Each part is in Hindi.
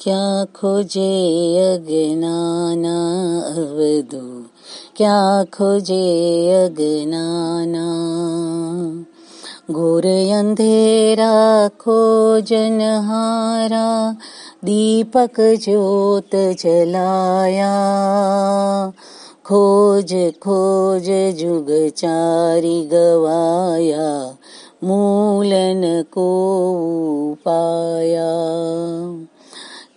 क्या खोजे अज्ञाना अवधू, क्या खोजे अज्ञाना। घोर अंधेरा खोजनहारा, दीपक ज्योत जलाया। खोज खोज जुग चारि गवाया, मूलन को पाया।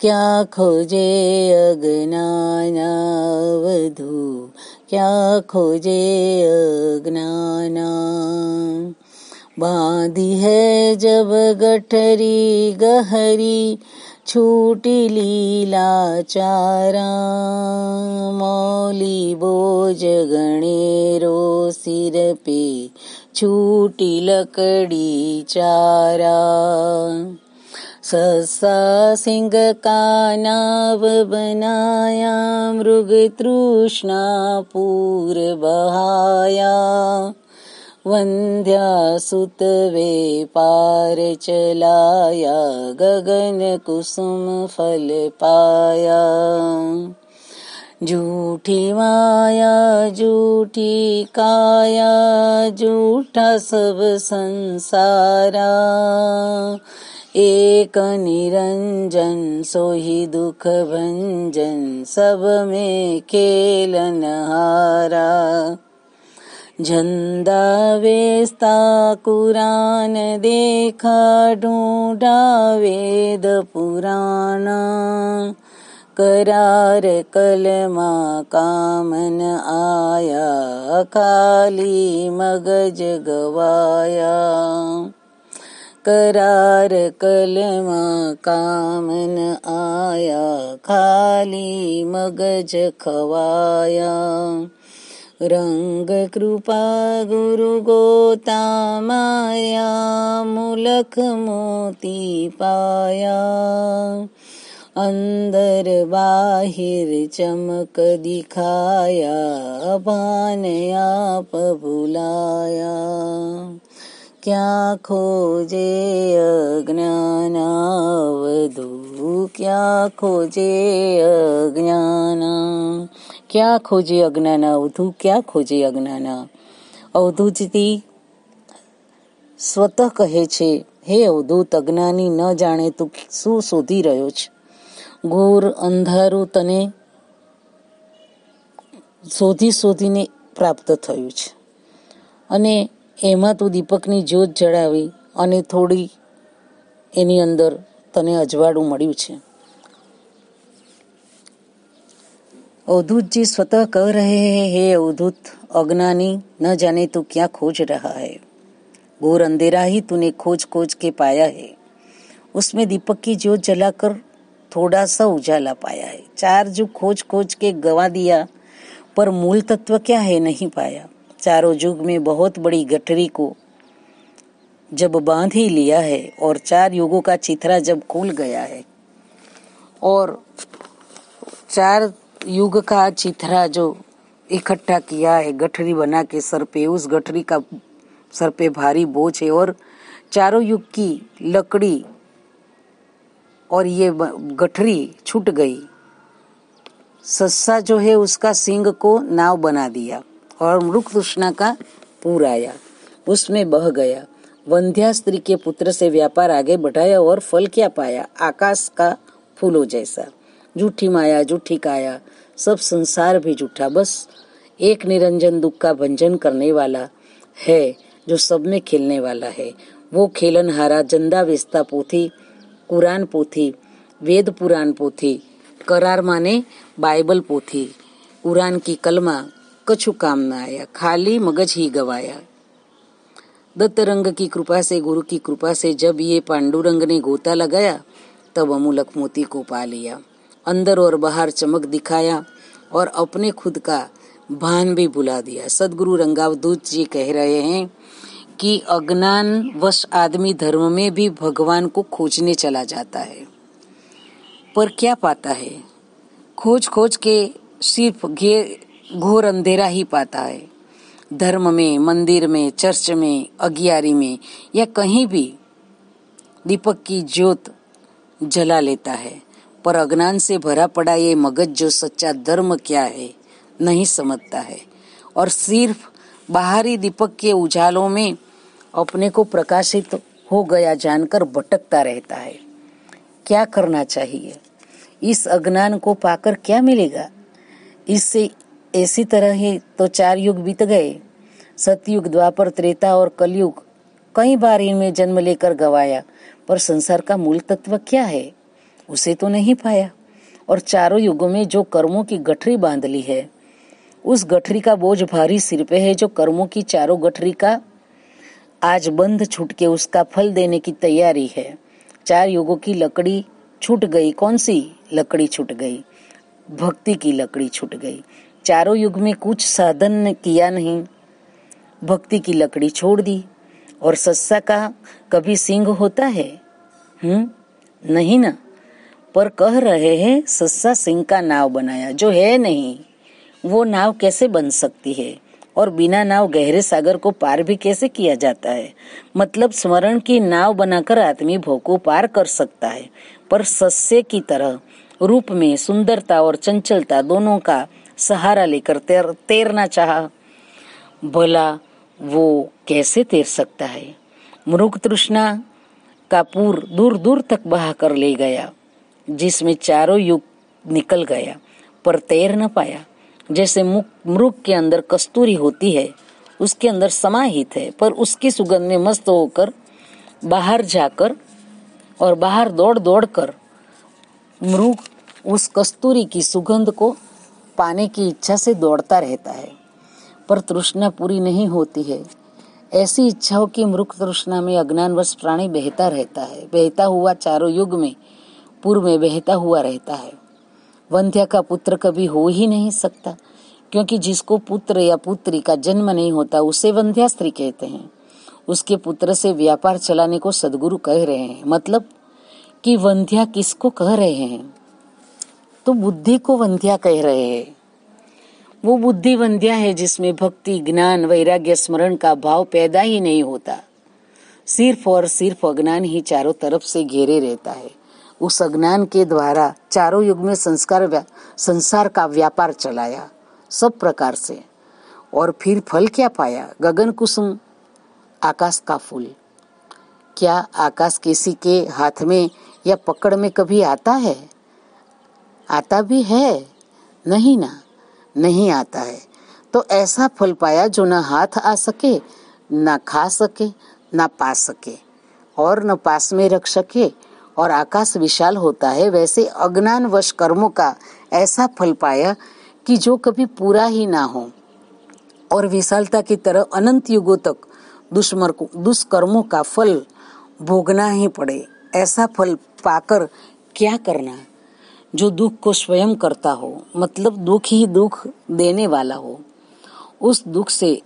क्या खोजे अज्ञाना अवधू, क्या खोजे अज्ञाना। बांधी है जब गठरी गहरी, छूटी लीला चारा। मौली बोझ गणेरो सिर पे, छूटी लकड़ी चारा। ससा सिंह का नाव बनाया, मृग तृष्णा पूर बहाया। वंध्या सुत वे पार चलाया, गगन कुसुम फल पाया। झूठी माया झूठी काया, झूठा सब संसारा। एक निरंजन सोही दुख भंजन, सब में खेलनहारा। झंडा वेस्ता कुरान देखा, ढूंढा वेद पुराना। करार कलमा कामन आया, खाली मगज गवाया। करार कलमा कामन आया, खाली मगज खवाया। रंग कृपा गुरु गोता माया, मुलक मोती पाया। अंदर बाहिर चमक दिखाया, भान आप भुलाया। क्या खोजे अज्ञाना अवधू, क्या खोजे अज्ञाना। क्या खोजे અજ્ઞાના અવધૂ, क्या खोजे અજ્ઞાના। અવધૂતજી સ્વતઃ કહે છે, હે અવધૂત, અજ્ઞાની ન જાણે તું શું શોધી રહ્યો છે। ઘોર અંધારું તને શોધી શોધીને પ્રાપ્ત થયું છે, અને એમાં તું દીપકની જ્યોત જડાવી અને થોડી એની અંદર તને અજવાળું મળ્યું છે। अवधूत जी स्वतः कह रहे हैं, हे अवधूत, अज्ञानी न जाने तू क्या खोज रहा है। घोर अंधेरा ही तूने खोज खोज के पाया है, उसमें दीपक की ज्योत जलाकर थोड़ा सा उजाला पाया है। चार जुग खोज खोज के गवा दिया, पर मूल तत्व क्या है नहीं पाया। चारों जुग में बहुत बड़ी गठरी को जब बांध ही लिया है, और चार युगों का चिथरा जब खुल गया है, और चार युग का चिथरा जो इकट्ठा किया है गठरी बना के सर पे, उस गठरी का सर पे भारी बोझ है, और चारों युग की लकड़ी और ये गठरी छूट गई। सस्सा जो है उसका सिंग को नाव बना दिया, और मृग तृष्णा का पूर आया, उसमें बह गया। वंध्या स्त्री के पुत्र से व्यापार आगे बढ़ाया, और फल क्या पाया, आकाश का फूलों जैसा। झूठी माया झूठी काया, सब संसार भी झूठा, बस एक निरंजन दुख का भंजन करने वाला है, जो सब में खेलने वाला है। वो खेलनहारा जंदा वेस्ता पोथी, कुरान पोथी, वेद पुराण पोथी, करार माने बाइबल पोथी, कुरान की कलमा कछु काम न आया, खाली मगज ही गवाया। दत्त रंग की कृपा से, गुरु की कृपा से जब ये पांडुरंग ने गोता लगाया, तब अमूलक मोती को पा लिया। अंदर और बाहर चमक दिखाया, और अपने खुद का भान भी भुला दिया। सदगुरु रंगावधूत जी कह रहे हैं कि अज्ञान वश आदमी धर्म में भी भगवान को खोजने चला जाता है, पर क्या पाता है, खोज खोज के सिर्फ घोर अंधेरा ही पाता है। धर्म में, मंदिर में, चर्च में, अगियारी में या कहीं भी दीपक की ज्योत जला लेता है, पर अज्ञान से भरा पड़ा ये मगज जो सच्चा धर्म क्या है नहीं समझता है और सिर्फ बाहरी दीपक के उजालों में अपने को प्रकाशित हो गया जानकर भटकता रहता है। क्या करना चाहिए? इस अज्ञान को पाकर क्या मिलेगा? इससे ऐसी तरह ही तो 4 युग बीत गए। सतयुग, द्वापर, त्रेता और कलयुग कई बार इनमें जन्म लेकर गवाया, पर संसार का मूल तत्व क्या है उसे तो नहीं पाया। और चारों युगों में जो कर्मों की गठरी बांध ली है, उस गठरी का बोझ भारी सिर पे है। जो कर्मों की चारों गठरी का आज बंध छूट के उसका फल देने की तैयारी है। 4 युगों की लकड़ी छूट गई। कौन सी लकड़ी छूट गई? भक्ति की लकड़ी छूट गई। चारों युग में कुछ साधन किया नहीं, भक्ति की लकड़ी छोड़ दी। और सस्सा का कभी सींग होता है? नहीं ना। पर कह रहे हैं सस्सा सिंह का नाव बनाया, जो है नहीं वो नाव कैसे बन सकती है? और बिना नाव गहरे सागर को पार भी कैसे किया जाता है? मतलब स्मरण की नाव बनाकर आदमी भव को पार कर सकता है, पर सस्से की तरह रूप में सुंदरता और चंचलता दोनों का सहारा लेकर तैरना चाहा, भला वो कैसे तैर सकता है? मृग तृष्णा का पूर दूर दूर तक बहा कर ले गया, जिसमें चारों युग निकल गया, पर तैर न पाया। जैसे मृग के अंदर कस्तूरी होती है, उसके अंदर समाहित है, पर उसकी सुगंध में मस्त होकर बाहर जाकर और बाहर दौड़ दौड़ कर मृग उस कस्तूरी की सुगंध को पाने की इच्छा से दौड़ता रहता है, पर तृष्णा पूरी नहीं होती है। ऐसी इच्छाओं की मृग तृष्णा में अज्ञानवश प्राणी बहता रहता है, बहता हुआ चारों युग में पूर्व में बहता हुआ रहता है। वंध्या का पुत्र कभी हो ही नहीं सकता, क्योंकि जिसको पुत्र या पुत्री का जन्म नहीं होता उसे वंध्या स्त्री कहते हैं। उसके पुत्र से व्यापार चलाने को सदगुरु कह रहे हैं। मतलब कि वंध्या किसको कह रहे हैं? तो बुद्धि को वंध्या कह रहे हैं। वो बुद्धि वंध्या है जिसमें भक्ति, ज्ञान, वैराग्य, स्मरण का भाव पैदा ही नहीं होता। सिर्फ और सिर्फ अज्ञान ही चारों तरफ से घेरे रहता है। उस अज्ञान के द्वारा चारों युग में संसार का व्यापार चलाया सब प्रकार से, और फिर फल क्या पाया? गगन कुसुम आकाश का फूल। क्या आकाश किसी के हाथ में या पकड़ में कभी आता है? आता भी है? नहीं ना, नहीं आता है। तो ऐसा फल पाया जो न हाथ आ सके, न खा सके, न पा सके, और न पास में रख सके। और आकाश विशाल होता है, वैसे अज्ञान वश कर्मों का ऐसा फल पाया कि जो कभी पूरा ही ना हो, और विशालता की तरह अनंत युगों तक दुष्कर्मों का फल भोगना ही पड़े। ऐसा फल पाकर क्या करना? जो दुख को स्वयं करता हो, मतलब दुख ही दुख देने वाला हो। उस दुख से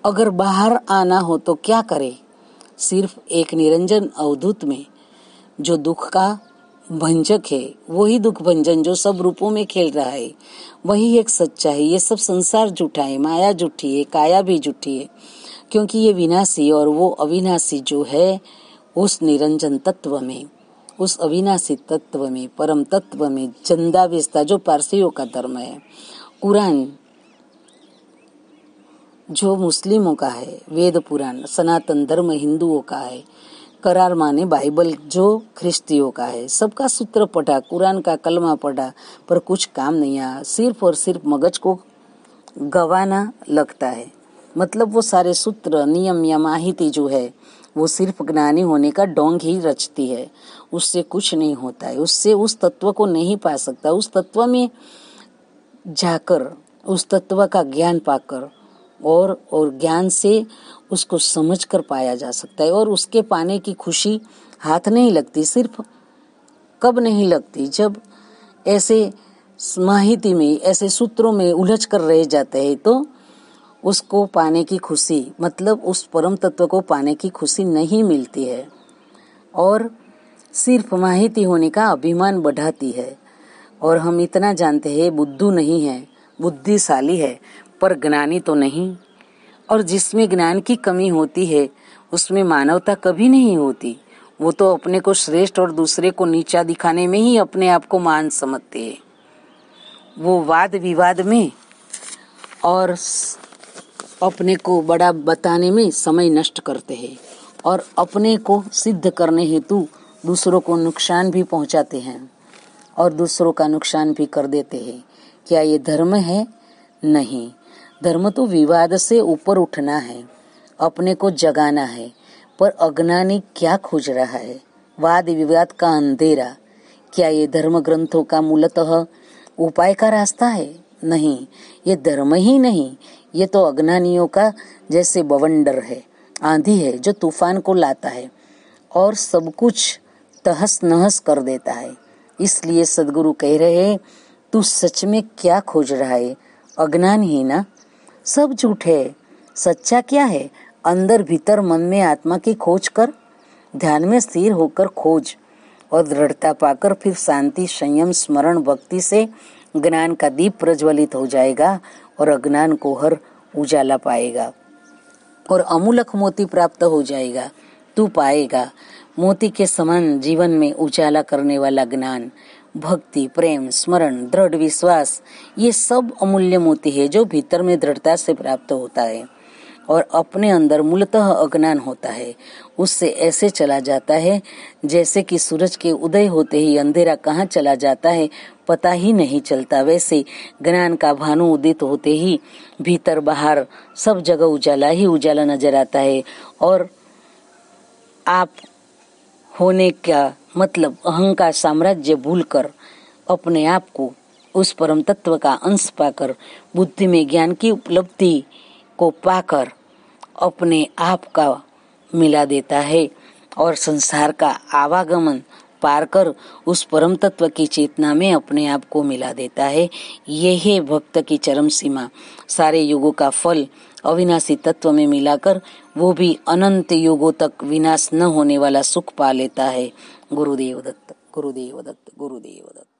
अगर बाहर आना हो तो क्या करे? सिर्फ एक निरंजन अवधूत में जो दुख का भंजक है, वही दुख भंजन जो सब रूपों में खेल रहा है, वही एक सच्चा है। ये सब संसार झूठा है, माया झूठी है, काया भी झूठी है, क्योंकि ये विनाशी और वो अविनाशी जो है, उस निरंजन तत्व में, उस अविनाशी तत्व में, परम तत्व में जिंदा बेचता जो पारसियों का धर्म है। कुरान जो मुस्लिमों का है, वेद पुराण सनातन धर्म हिंदुओं का है, करार माने बाइबल जो ख्रिस्तियों का है। सबका सूत्र पढ़ा, कुरान का कलमा पढ़ा, पर कुछ काम नहीं आया। सिर्फ और सिर्फ मगज को गवाना लगता है। मतलब वो सारे सूत्र, नियम या माहिती जो है, वो सिर्फ ज्ञानी होने का डोंग ही रचती है, उससे कुछ नहीं होता है। उससे उस तत्व को नहीं पा सकता। उस तत्व में जाकर, उस तत्व का ज्ञान पाकर और ज्ञान से उसको समझकर पाया जा सकता है। और उसके पाने की खुशी हाथ नहीं लगती। सिर्फ कब नहीं लगती? जब ऐसे माहिती में, ऐसे सूत्रों में उलझ कर रह जाते हैं, तो उसको पाने की खुशी, मतलब उस परम तत्व को पाने की खुशी नहीं मिलती है। और सिर्फ माहिती होने का अभिमान बढ़ाती है। और हम इतना जानते हैं बुद्धू नहीं है, बुद्धिशाली है, पर ज्ञानी तो नहीं। और जिसमें ज्ञान की कमी होती है उसमें मानवता कभी नहीं होती। वो तो अपने को श्रेष्ठ और दूसरे को नीचा दिखाने में ही अपने आप को महान समझते हैं। वो वाद विवाद में और अपने को बड़ा बताने में समय नष्ट करते हैं और अपने को सिद्ध करने हेतु दूसरों को नुकसान भी पहुंचाते हैं और दूसरों का नुकसान भी कर देते हैं। क्या ये धर्म है? नहीं। धर्म तो विवाद से ऊपर उठना है, अपने को जगाना है। पर अज्ञानी क्या खोज रहा है? वाद विवाद का अंधेरा। क्या ये धर्म ग्रंथों का मूलतः उपाय का रास्ता है? नहीं, ये धर्म ही नहीं, ये तो अज्ञानियों का जैसे बवंडर है, आंधी है जो तूफान को लाता है और सब कुछ तहस नहस कर देता है। इसलिए सदगुरु कह रहे हैं, तू सच में क्या खोज रहा है? अज्ञान ही ना, सब झूठ है। सच्चा क्या है? अंदर भीतर मन में आत्मा की खोज कर, ध्यान में स्थिर होकर खोज और दृढ़ता पाकर फिर शांति, संयम, स्मरण, भक्ति से ज्ञान का दीप प्रज्वलित हो जाएगा और अज्ञान को हर उजाला पाएगा और अमूलक मोती प्राप्त हो जाएगा। तू पाएगा मोती के समान जीवन में उजाला करने वाला ज्ञान, भक्ति, प्रेम, स्मरण, दृढ़ विश्वास, ये सब अमूल्य मोती है जो भीतर में दृढ़ता से प्राप्त होता है और अपने अंदर मूलतः अज्ञान होता है। उससे ऐसे चला जाता है जैसे कि सूरज के उदय होते ही अंधेरा कहाँ चला जाता है पता ही नहीं चलता। वैसे ज्ञान का भानु उदित होते ही भीतर बाहर सब जगह उजाला ही उजाला नजर आता है और आप होने का मतलब अहंकार साम्राज्य भूलकर अपने आप को उस परम तत्व का अंश पाकर बुद्धि में ज्ञान की उपलब्धि को पाकर अपने आप का मिला देता है और संसार का आवागमन पार कर उस परम तत्व की चेतना में अपने आप को मिला देता है। यह है भक्त की चरम सीमा। सारे युगों का फल अविनाशी तत्व में मिलाकर वो भी अनंत युगों तक विनाश न होने वाला सुख पा लेता है। गुरुदेव दत्त, गुरुदेव दत्त, गुरुदेव दत्त।